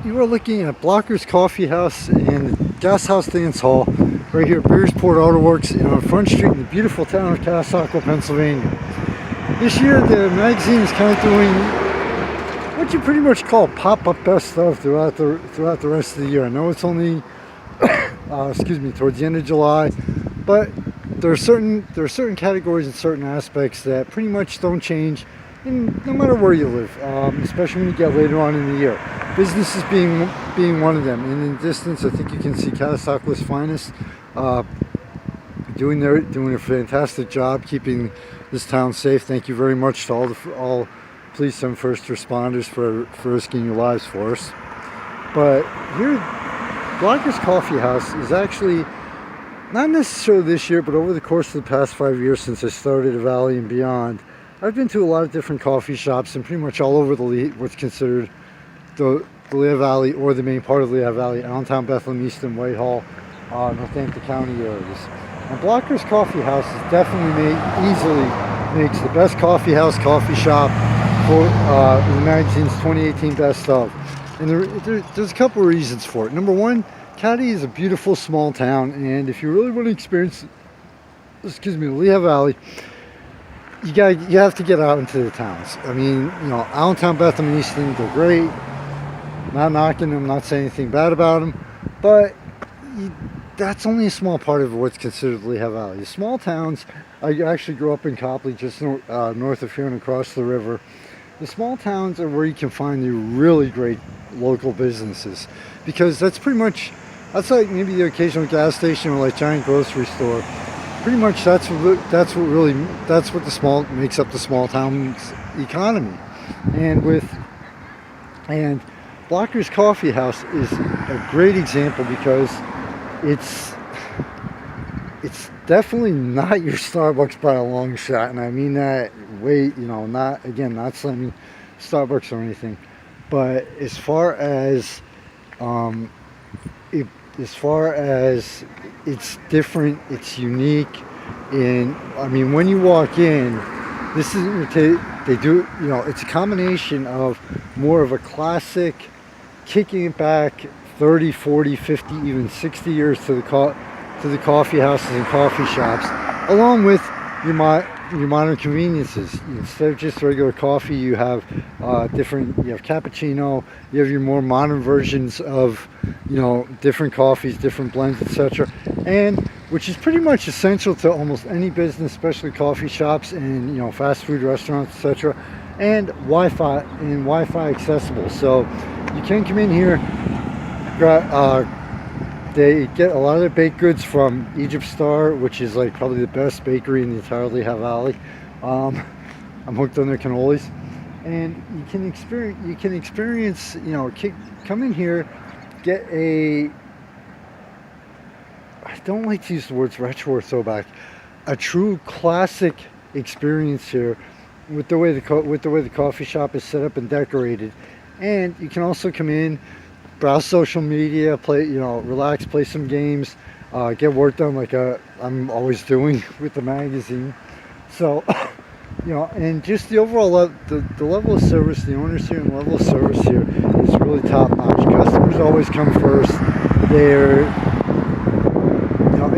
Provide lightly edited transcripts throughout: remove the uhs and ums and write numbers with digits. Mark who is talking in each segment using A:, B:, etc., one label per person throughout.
A: You are looking at Blockers Coffeehouse and Gas House Dance Hall right here at Beersport Auto Works on Front Street in the beautiful town of Cassaco, Pennsylvania. This year the magazine is kind of doing what you pretty much call pop-up best of throughout the rest of the year. I know it's only towards the end of July, but there are certain categories and certain aspects that pretty much don't change no matter where you live, especially when you get later on in the year. Businesses being one of them. And in the distance, I think you can see Cassaco's finest doing a fantastic job keeping this town safe. Thank you very much to all police and first responders for risking your lives for us. But here, Blockers Coffeehouse is actually not necessarily this year, but over the course of the past 5 years since I started a Valley and beyond, I've been to a lot of different coffee shops and pretty much all over what's considered the Lehigh Valley or the main part of Lehigh Valley, Allentown, Bethlehem, Easton, Whitehall, Northampton County areas. And Blockers Coffeehouse is definitely easily makes the best coffee shop for the magazine's 2018 Best Of. And there's a couple of reasons for it. Number one, Caddy is a beautiful small town, and if you really want to experience, the Lehigh Valley, you have to get out into the towns. I mean, Allentown, Bethlehem, Easton, they're great. Not knocking them, not saying anything bad about them, but that's only a small part of what's considered Lehigh Valley. The small towns, I actually grew up in Copley, just north of here and across the river. The small towns are where you can find the really great local businesses, because that's like maybe the occasional gas station or like giant grocery store. Pretty much that's what makes up the small town's economy. And Blockers Coffeehouse is a great example, because it's definitely not your Starbucks by a long shot, and I mean that not slamming Starbucks or anything, but as far as it's different, it's unique. And I mean, when you walk in, this isn't it's a combination of more of a classic, kicking it back 30, 40, 50, even 60 years to the coffee houses and coffee shops, along with your modern conveniences. Instead of just regular coffee, you have you have cappuccino, you have your more modern versions of different coffees, different blends, etc., and which is pretty much essential to almost any business, especially coffee shops and fast food restaurants, etc., and Wi-Fi accessible. So you can come in here. They get a lot of their baked goods from Egypt Star, which is like probably the best bakery in the entire Lehigh Valley. I'm hooked on their cannolis, and you can experience come in here, get a, I don't like to use the words retro or throwback, a true classic experience here with the way the coffee shop is set up and decorated. And you can also come in, browse social media, relax, play some games, get work done like I'm always doing with the magazine. So, and just the overall the level of service, the owners here and the level of service here is really top notch. Customers always come first.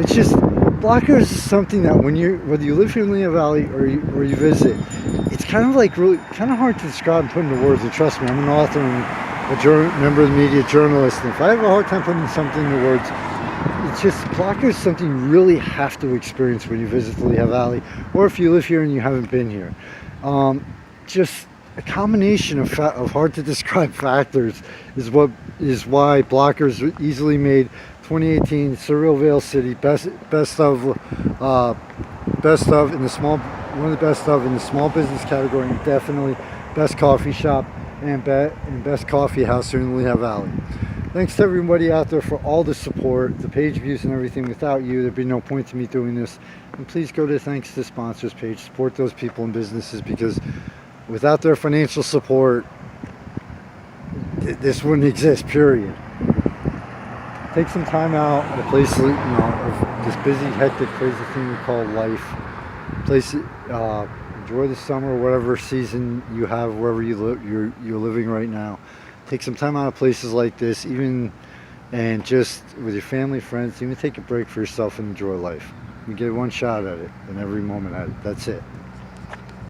A: It's just, Blockers is something that whether you live here in Lehigh Valley or you visit, it's kind of hard to describe and put into words. And trust me, I'm an author and a member of the media, journalist, and if I have a hard time putting something into words, it's just, Blockers is something you really have to experience when you visit the Lehigh Valley, or if you live here and you haven't been here. Just a combination of hard to describe factors is why Blockers easily made 2018 Surreal City best of in the small, one of the best of in the small business category, and definitely best coffee shop and best coffee house here in the Lehigh Valley. Thanks to everybody out there for all the support, the page views and everything. Without you, there'd be no point to me doing this. And please go to thanks to sponsors page, support those people and businesses, because without their financial support, this wouldn't exist, period. Take some time out at a place, of this busy, hectic, crazy thing we call life. Enjoy the summer, whatever season you have, wherever you're living right now. Take some time out of places like this, even, and just with your family, friends, even take a break for yourself and enjoy life. You get one shot at it and every moment at it. That's it.